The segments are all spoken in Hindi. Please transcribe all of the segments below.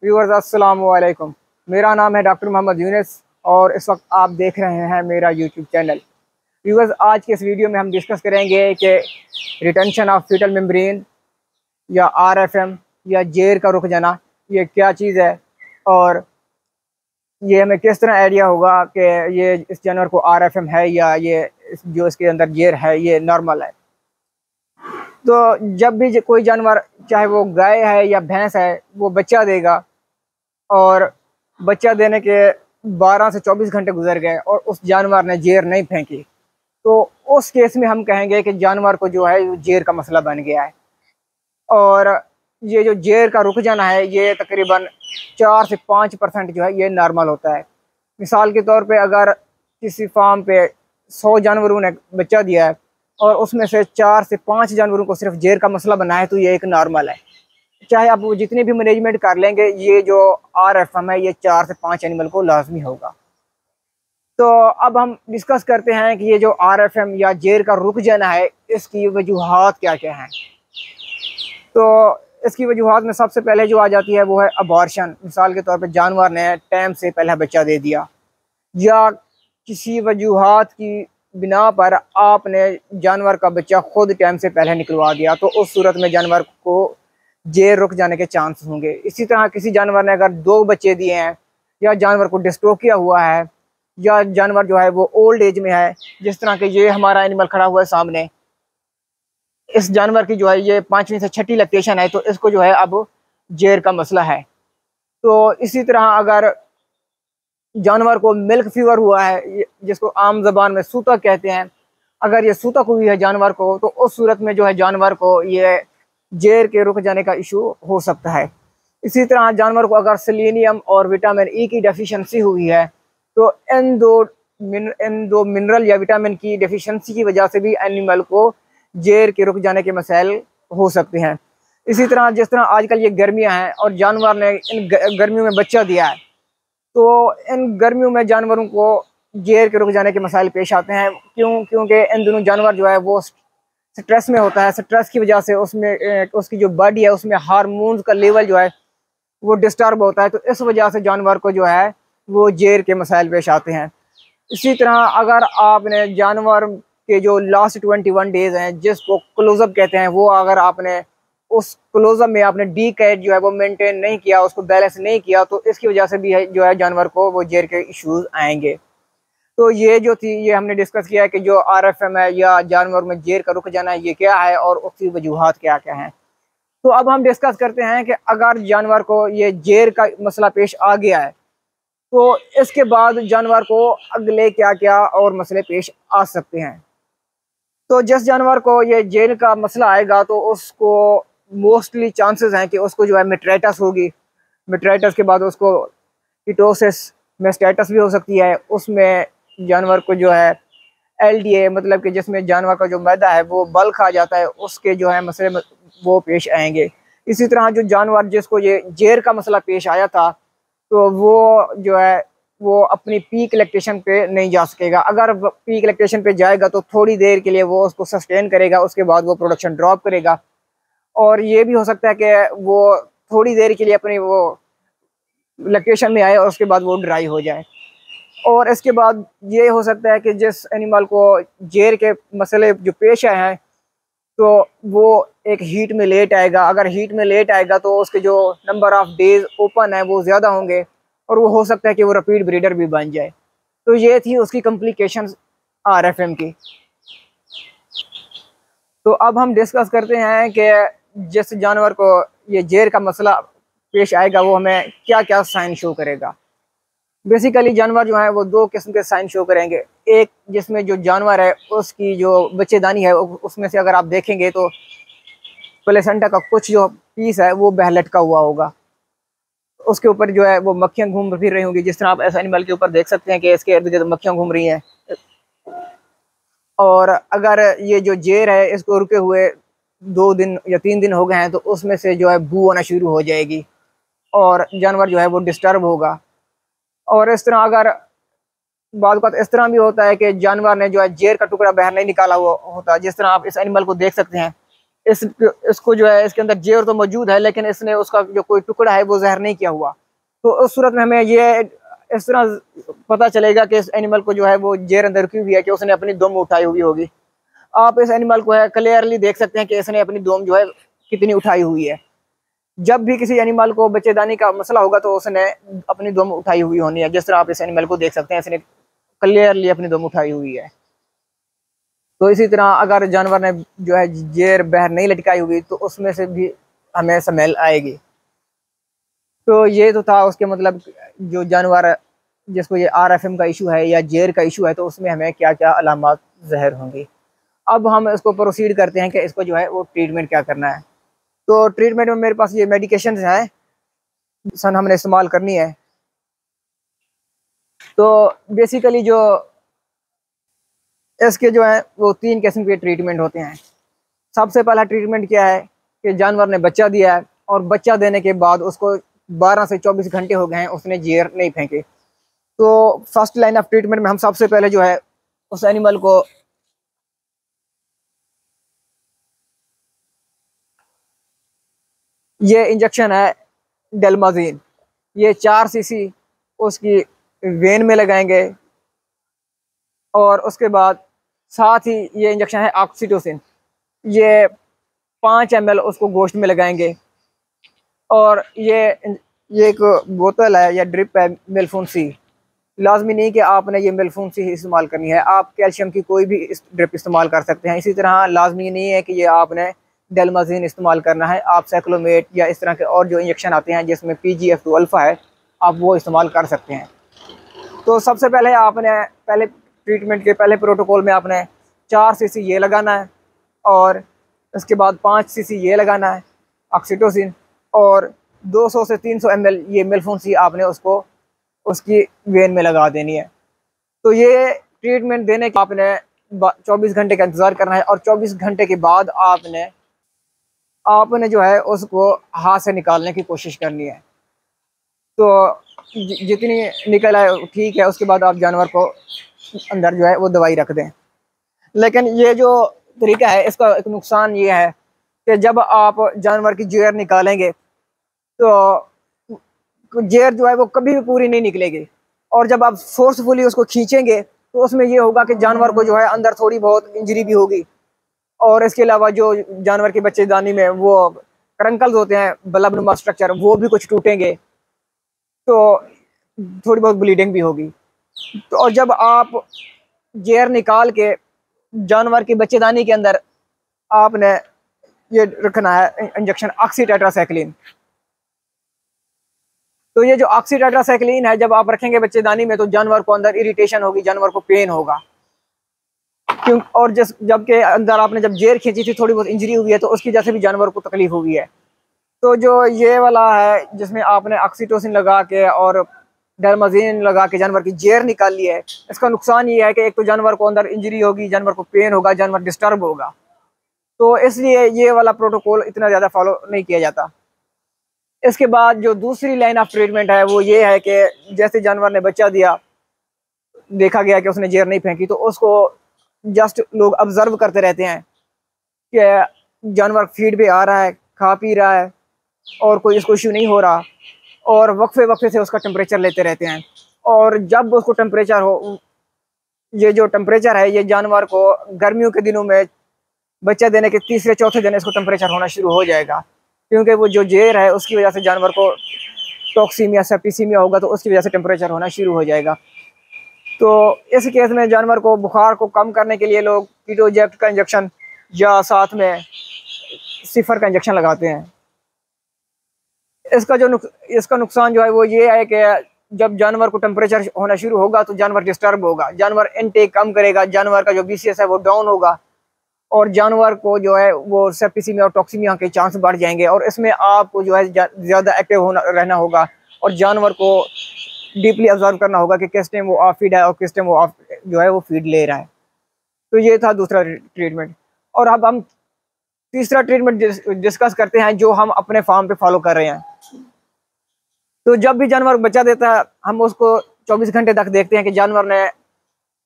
व्यूअर्स अस्सलाम वालेकुम। मेरा नाम है डॉक्टर मोहम्मद यूनिस और इस वक्त आप देख रहे हैं मेरा यूट्यूब चैनल। व्यूअर्स, आज के इस वीडियो में हम डिस्कस करेंगे कि रिटेंशन ऑफ फीटल मेम्ब्रेन या आरएफएम या जेर का रुक जाना ये क्या चीज़ है और ये हमें किस तरह आइडिया होगा कि ये इस जानवर को आरएफएम है या ये जो इसके अंदर जेर है ये नॉर्मल है। तो जब भी कोई जानवर, चाहे वो गाय है या भैंस है, वो बच्चा देगा और बच्चा देने के 12 से 24 घंटे गुजर गए और उस जानवर ने जेर नहीं फेंकी, तो उस केस में हम कहेंगे कि जानवर को जो है जेर का मसला बन गया है। और ये जो जेर का रुक जाना है ये तकरीबन 4 से 5% जो है ये नॉर्मल होता है। मिसाल के तौर पे अगर किसी फार्म पे 100 जानवरों ने बच्चा दिया है और उसमें से 4 से 5 जानवरों को सिर्फ जेर का मसला बना है, तो ये एक नॉर्मल है। चाहे आप जितनी भी मैनेजमेंट कर लेंगे, ये जो आरएफएम है ये 4 से 5 एनिमल को लाजमी होगा। तो अब हम डिस्कस करते हैं कि ये जो आरएफएम या जेर का रुक जाना है इसकी वजूहात क्या क्या हैं। तो इसकी वजूहात में सबसे पहले जो आ जाती है वो है अबॉर्शन। मिसाल के तौर पे जानवर ने टाइम से पहले बच्चा दे दिया या किसी वजूहात की बिना पर आपने जानवर का बच्चा खुद टाइम से पहले निकलवा दिया, तो उस सूरत में जानवर को जेर रुक जाने के चांस होंगे। इसी तरह किसी जानवर ने अगर 2 बच्चे दिए हैं या जानवर को डिस्ट्रोफिया हुआ है या जानवर जो है वो ओल्ड एज में है, जिस तरह के ये हमारा एनिमल खड़ा हुआ है सामने, इस जानवर की जो है ये 5वीं से 6ठी लैक्टेशन है, तो इसको जो है अब जेर का मसला है। तो इसी तरह अगर जानवर को मिल्क फीवर हुआ है, जिसको आम जबान में सूतक कहते हैं, अगर ये सूतक हुई है जानवर को, तो उस सूरत में जो है जानवर को ये जेर के रुक जाने का इशू हो सकता है। इसी तरह जानवर को अगर सेलेनियम और विटामिन ई की डेफिशिएंसी हुई है, तो इन दो मिनरल या विटामिन की डेफिशिएंसी की वजह से भी एनिमल को जेर के रुक जाने के मसाइल हो सकते हैं। इसी तरह जिस तरह आजकल ये गर्मियां हैं और जानवर ने इन गर्मियों में बच्चा दिया है, तो इन गर्मियों में जानवरों को जेर के रुक जाने के मसाइल पेश आते हैं। क्योंकि इन दोनों जानवर जो है वो स्ट्रेस में होता है। स्ट्रेस की वजह से उसमें उसकी जो बॉडी है उसमें हार्मोन्स का लेवल जो है वो डिस्टर्ब होता है, तो इस वजह से जानवर को जो है वो जेर के मसाइल पेश आते हैं। इसी तरह अगर आपने जानवर के जो लास्ट 21 डेज हैं, जिसको क्लोजअप कहते हैं, वो अगर आपने उस क्लोजअप में आपने डी कैट जो है वो मेंटेन नहीं किया, उसको बैलेंस नहीं किया, तो इसकी वजह से भी है जो है जानवर को वो जेर के इश्यूज आएंगे। तो ये जो थी ये हमने डिस्कस किया है कि जो आरएफएम है या जानवर में जेर का रुक जाना है ये क्या है और उसकी वजूहात क्या क्या हैं। तो अब हम डिस्कस करते हैं कि अगर जानवर को ये जेर का मसला पेश आ गया है, तो इसके बाद जानवर को अगले क्या क्या और मसले पेश आ सकते हैं। तो जिस जानवर को ये जेर का मसला आएगा तो उसको मोस्टली चांसेस हैं कि उसको जो है मेट्राइटिस होगी। मेट्राइटिस के बाद उसको कीटोसिस मेस्टाइटिस भी हो सकती है। उसमें जानवर को जो है एलडीए, मतलब कि जिसमें जानवर का जो मैदा है वो बल खा जाता है, उसके जो है मसले वो पेश आएंगे। इसी तरह जो जानवर जिसको ये जेर का मसला पेश आया था, तो वो जो है वो अपनी पीक लैक्टेशन पे नहीं जा सकेगा। अगर पीक लैक्टेशन पे जाएगा तो थोड़ी देर के लिए वो उसको सस्टेन करेगा, उसके बाद वो प्रोडक्शन ड्रॉप करेगा। और ये भी हो सकता है कि वो थोड़ी देर के लिए अपनी वो लैक्टेशन में आए और उसके बाद वो ड्राई हो जाए। और इसके बाद ये हो सकता है कि जिस एनिमल को जेर के मसले जो पेश आए हैं, तो वो एक हीट में लेट आएगा। अगर हीट में लेट आएगा तो उसके जो नंबर ऑफ डेज ओपन है वो ज़्यादा होंगे और वो हो सकता है कि वो रिपीट ब्रीडर भी बन जाए। तो ये थी उसकी कॉम्प्लिकेशंस आरएफएम की। तो अब हम डिस्कस करते हैं कि जिस जानवर को ये जेर का मसला पेश आएगा वो हमें क्या क्या साइन शो करेगा। बेसिकली जानवर जो है वो 2 किस्म के साइन शो करेंगे। एक जिसमें जो जानवर है उसकी जो बच्चेदानी है उसमें से अगर आप देखेंगे तो प्लेसेंटा का कुछ जो पीस है वो बह लटका हुआ होगा, उसके ऊपर जो है वो मक्खियाँ घूम फिर रही होंगी। जिस तरह आप ऐसे एनिमल के ऊपर देख सकते हैं कि इसके इर्द गिर्द मक्खियाँ घूम रही हैं। और अगर ये जो जेर है इसको रुके हुए 2 दिन या 3 दिन हो गए हैं, तो उसमें से जो है बू आना शुरू हो जाएगी और जानवर जो है वो डिस्टर्ब होगा। और इस तरह अगर बाद बात इस तरह भी होता है कि जानवर ने जो है जेर का टुकड़ा बाहर नहीं निकाला हुआ होता। जिस तरह आप इस एनिमल को देख सकते हैं, इसको जो है इसके अंदर जेर तो मौजूद है, लेकिन इसने उसका जो कोई टुकड़ा है वो जहर नहीं किया हुआ। तो उस सूरत में हमें ये इस तरह पता चलेगा कि इस एनिमल को जो है वो जेर अंदर की हुई है कि उसने अपनी दुम उठाई हुई होगी। आप इस एनिमल को है क्लियरली देख सकते हैं कि इसने अपनी दुम जो है कितनी उठाई हुई है। जब भी किसी एनिमल को बच्चेदानी का मसला होगा तो उसने अपनी दुम उठाई हुई होनी है। जिस तरह आप इस एनिमल को देख सकते हैं, इसने क्लियरली अपनी दुम उठाई हुई है। तो इसी तरह अगर जानवर ने जो है जेर बहर नहीं लटकाई हुई तो उसमें से भी हमें स्मेल आएगी। तो ये तो था उसके मतलब जो जानवर जिसको ये RFM का इशू है या जेर का इशू है, तो उसमें हमें क्या क्या अलामात ज़ाहिर होंगी। अब हम इसको प्रोसीड करते हैं कि इसको जो है वो ट्रीटमेंट क्या करना है। तो ट्रीटमेंट में मेरे पास ये मेडिकेशन हैं सन हमने इस्तेमाल करनी है। तो बेसिकली जो इसके जो है वो 3 किस्म के ट्रीटमेंट होते हैं। सबसे पहला ट्रीटमेंट क्या है कि जानवर ने बच्चा दिया है और बच्चा देने के बाद उसको 12 से 24 घंटे हो गए हैं, उसने जेर नहीं फेंके। तो फर्स्ट लाइन ऑफ ट्रीटमेंट में हम सबसे पहले जो है उस एनिमल को ये इंजेक्शन है डेलमाजीन, ये 4 सीसी उसकी वेन में लगाएंगे। और उसके बाद साथ ही ये इंजेक्शन है ऑक्सीटोसिन, ये 5 ml उसको गोश्त में लगाएंगे। और ये एक बोतल है या ड्रिप है मेलफोन सी। लाजमी नहीं कि आपने ये मेलफोन सी ही इस्तेमाल करनी है, आप कैल्शियम की कोई भी ड्रिप इस्तेमाल कर सकते हैं। इसी तरह लाजमी नहीं है कि ये आपने डेलमाजीन इस्तेमाल करना है, आप साइक्लोमेट या इस तरह के और जो इंजेक्शन आते हैं जिसमें PGF2 अल्फ़ा है, आप वो इस्तेमाल कर सकते हैं। तो सबसे पहले आपने पहले ट्रीटमेंट के पहले प्रोटोकॉल में आपने 4 सीसी ये लगाना है और उसके बाद 5 सीसी ये लगाना है ऑक्सीटोसिन, और 200 से 300 ml ये मेलफोन सी आपने उसको उसकी वेन में लगा देनी है। तो ये ट्रीटमेंट देने के आपने 24 घंटे का इंतज़ार करना है और 24 घंटे के बाद आपने जो है उसको हाथ से निकालने की कोशिश करनी है। तो जितनी निकल आए ठीक है, उसके बाद आप जानवर को अंदर जो है वो दवाई रख दें। लेकिन ये जो तरीका है इसका एक नुकसान ये है कि जब आप जानवर की जेर निकालेंगे तो जेर जो है वो कभी भी पूरी नहीं निकलेगी, और जब आप फोर्सफुली उसको खींचेंगे तो उसमें ये होगा कि जानवर को जो है अंदर थोड़ी बहुत इंजरी भी होगी। और इसके अलावा जो जानवर के बच्चेदानी में वो क्रंकल्स होते हैं, बल्बनुमा स्ट्रक्चर, वो भी कुछ टूटेंगे, तो थोड़ी बहुत ब्लीडिंग भी होगी। तो और जब आप जेर निकाल के जानवर की बच्चेदानी के अंदर आपने ये रखना है इंजेक्शन ऑक्सीटेट्रासाइक्लिन। तो ये जो ऑक्सीटेट्रासाइक्लिन है जब आप रखेंगे बच्चेदानी में तो जानवर को अंदर इरिटेशन होगी, जानवर को पेन होगा। क्यों? और जबकि अंदर आपने जब जेर खींची थी थोड़ी बहुत इंजरी हुई है, तो उसकी वजह से भी जानवर को तकलीफ हुई है। तो जो ये वाला है जिसमें आपने ऑक्सीटोसिन लगा के और डेलमाजीन लगा के जानवर की जेर निकाल ली है, इसका नुकसान ये है कि एक तो जानवर को अंदर इंजरी होगी, जानवर को पेन होगा, जानवर डिस्टर्ब होगा। तो इसलिए ये वाला प्रोटोकॉल इतना ज़्यादा फॉलो नहीं किया जाता। इसके बाद जो दूसरी लाइन ऑफ ट्रीटमेंट है वो ये है कि जैसे जानवर ने बच्चा दिया, देखा गया कि उसने जेर नहीं फेंकी, तो उसको जस्ट लोग ऑब्जर्व करते रहते हैं कि जानवर फीड पे आ रहा है, खा पी रहा है और कोई इसको इशू नहीं हो रहा, और वक्फे वक्फे से उसका टेम्परेचर लेते रहते हैं। और जब उसको टेम्परेचर हो, ये जो टेम्परेचर है ये जानवर को गर्मियों के दिनों में बच्चा देने के तीसरे चौथे दिन इसको टेम्परेचर होना शुरू हो जाएगा, क्योंकि वो जो जेर है उसकी वजह से जानवर को टॉक्सीमिया सेप्टिसीमिया होगा, तो उसकी वजह से टेम्परेचर होना शुरू हो जाएगा। तो इस केस में जानवर को बुखार को कम करने के लिए लोग कीटोजेक्ट का इंजेक्शन या साथ में सिफर का इंजेक्शन लगाते हैं। इसका नुकसान जो है वो ये है कि जब जानवर को टेम्परेचर होना शुरू होगा तो जानवर डिस्टर्ब होगा, जानवर इनटेक कम करेगा, जानवर का जो BCS है वो डाउन होगा, और जानवर को जो है वो सेप्टिसीमिया और टॉक्सीमिया के चांस बढ़ जाएंगे। और इसमें आपको जो है ज़्यादा एक्टिव रहना होगा और जानवर को डीपली ऑब्जर्व करना होगा कि किस टाइम वो ऑफ फीड है और किस टाइम वो ऑफ जो है वो फीड ले रहा है। तो ये था दूसरा ट्रीटमेंट। और अब हम तीसरा ट्रीटमेंट डिस्कस करते हैं जो हम अपने फार्म पे फॉलो कर रहे हैं। तो जब भी जानवर बच्चा देता है हम उसको 24 घंटे तक देखते हैं कि जानवर ने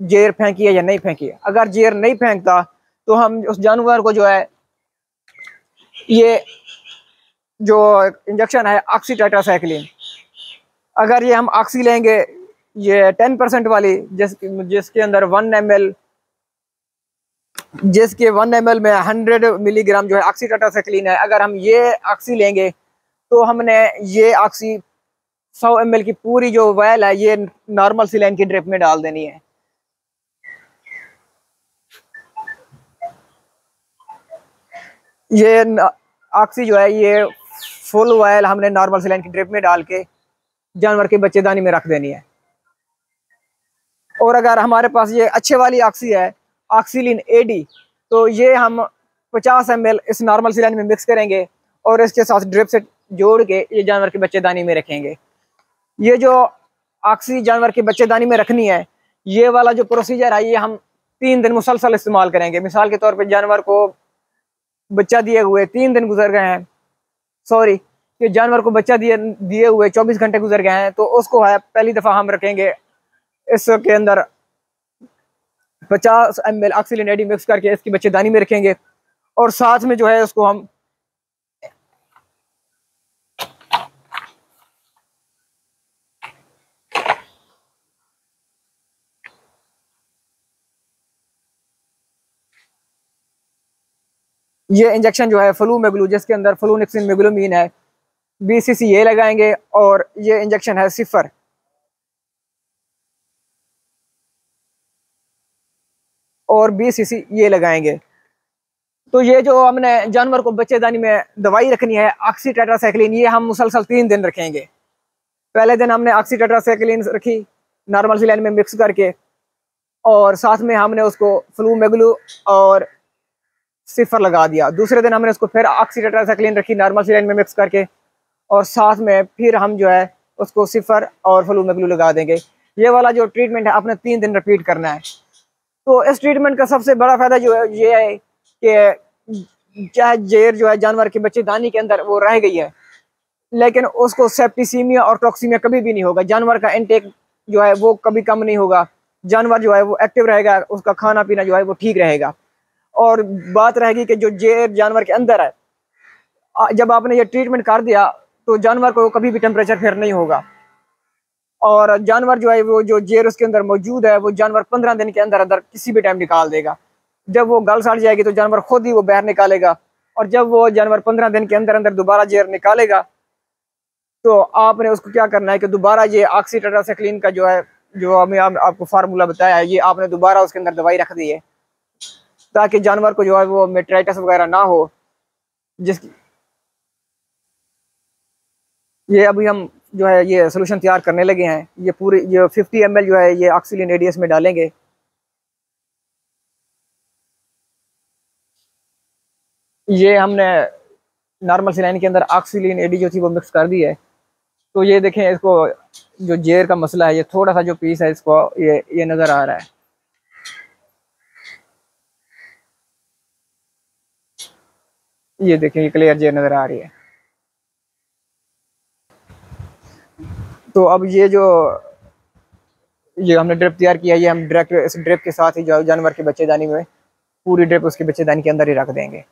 जेर फेंकी है या नहीं फेंकी है। अगर जेर नहीं फेंकता तो हम उस जानवर को जो है ये जो इंजेक्शन है ऑक्सी टेट्रासाइक्लिन, अगर ये ऑक्सी लेंगे, ये 10% वाली, जिसके अंदर 1 ml, जिसके 1 ml में 100 मिलीग्राम जो है ऑक्सी टेट्रासाइक्लिन है, अगर हम ये ऑक्सी लेंगे तो हमने ये ऑक्सी 100 ml की पूरी जो वायल है ये नॉर्मल सिलाइन की ड्रिप में डाल देनी है। ये ऑक्सी जो है ये फुल वायल हमने नॉर्मल सिलाइन की ड्रिप में डाल के जानवर के बच्चेदानी में रख देनी है। और अगर हमारे पास ये अच्छे वाली ऑक्सी है, ऑक्सीलिन एडी, तो ये हम 50 ml इस नॉर्मल सिलाइन में मिक्स करेंगे और इसके साथ ड्रिप से जोड़ के ये जानवर के बच्चेदानी में रखेंगे। ये जो ऑक्सी जानवर के बच्चेदानी में रखनी है, ये वाला जो प्रोसीजर है ये हम 3 दिन मुसलसल इस्तेमाल करेंगे। मिसाल के तौर पे जानवर को बच्चा दिए हुए 3 दिन गुजर गए हैं, सॉरी, कि जानवर को बच्चा दिए हुए 24 घंटे गुजर गए हैं, तो उसको है पहली दफ़ा हम रखेंगे इसके अंदर 50 ml ऑक्सीलिन एडी मिक्स करके इसकी बच्चेदानी में रखेंगे। और साथ में जो है उसको हम ये इंजेक्शन जो है फ्लू मेगलू, जिसके अंदर फ्लूनिक्सिन मेगलोमीन है, 20 cc ये लगाएंगे। और ये इंजेक्शन है सिफर, और 20 cc ये लगाएंगे। तो ये जो हमने जानवर को बच्चेदानी में दवाई रखनी है ऑक्सी टेट्रासाइक्लिन, ये हम मुसलसल 3 दिन रखेंगे। पहले दिन हमने ऑक्सी टेट्रासाइक्लिन रखी नॉर्मल सिलाइन में मिक्स करके, और साथ में हमने उसको फ्लू मेगलू और सिफर लगा दिया। दूसरे दिन हमने उसको फिर ऑक्सी टेट्रासाइक्लिन रखी नॉर्मल सिलाइन में मिक्स करके, और साथ में फिर हम जो है उसको सिफर और फ्लू मेगलू लगा देंगे। ये वाला जो ट्रीटमेंट है आपने 3 दिन रिपीट करना है। तो इस ट्रीटमेंट का सबसे बड़ा फायदा जो है ये है कि चाहे जेर जो है जानवर के बच्चेदानी के अंदर वो रह गई है, लेकिन उसको सेप्टिसीमिया और टॉक्सीमिया कभी भी नहीं होगा। जानवर का इनटेक जो है वो कभी कम नहीं होगा, जानवर जो है वो एक्टिव रहेगा, उसका खाना पीना जो है वो ठीक रहेगा। और बात रहेगी कि जो जेर जानवर के अंदर है, जब आपने ये ट्रीटमेंट कर दिया तो जानवर को कभी भी टेम्परेचर फेयर नहीं होगा, और जानवर जो है वो जो जेर उसके अंदर मौजूद है वो जानवर 15 दिन के अंदर अंदर किसी भी टाइम निकाल देगा। जब वो गल सड़ जाएगी तो जानवर खुद ही वो बाहर निकालेगा, और जब वो जानवर 15 दिन के अंदर अंदर दोबारा जेर निकालेगा तो आपने उसको क्या करना है कि दोबारा ये ऑक्सी टेट्रासाइक्लिन का जो है, जो हमें आपको फार्मूला बताया है, ये आपने दोबारा उसके अंदर दवाई रख दी है, ताकि जानवर को जो है वो मेट्राइटिस वगैरह ना हो। जिसकी ये अभी हम जो है ये सोल्यूशन तैयार करने लगे हैं। ये पूरी ये 50 ml जो है ये ऑक्सीलिन एडीएस में डालेंगे। ये हमने नॉर्मल सिलाइन के अंदर ऑक्सीलिन एडी जो थी वो मिक्स कर दी है। तो ये देखें, इसको जो जेर का मसला है, ये थोड़ा सा जो पीस है इसको ये नज़र आ रहा है। ये देखें, ये क्लियर जेर नज़र आ रही है। तो अब ये हमने ड्रिप तैयार किया है, ये हम डायरेक्ट इस ड्रिप के साथ ही जो जानवर के बच्चेदानी में पूरी ड्रिप उसके बच्चेदानी के अंदर ही रख देंगे।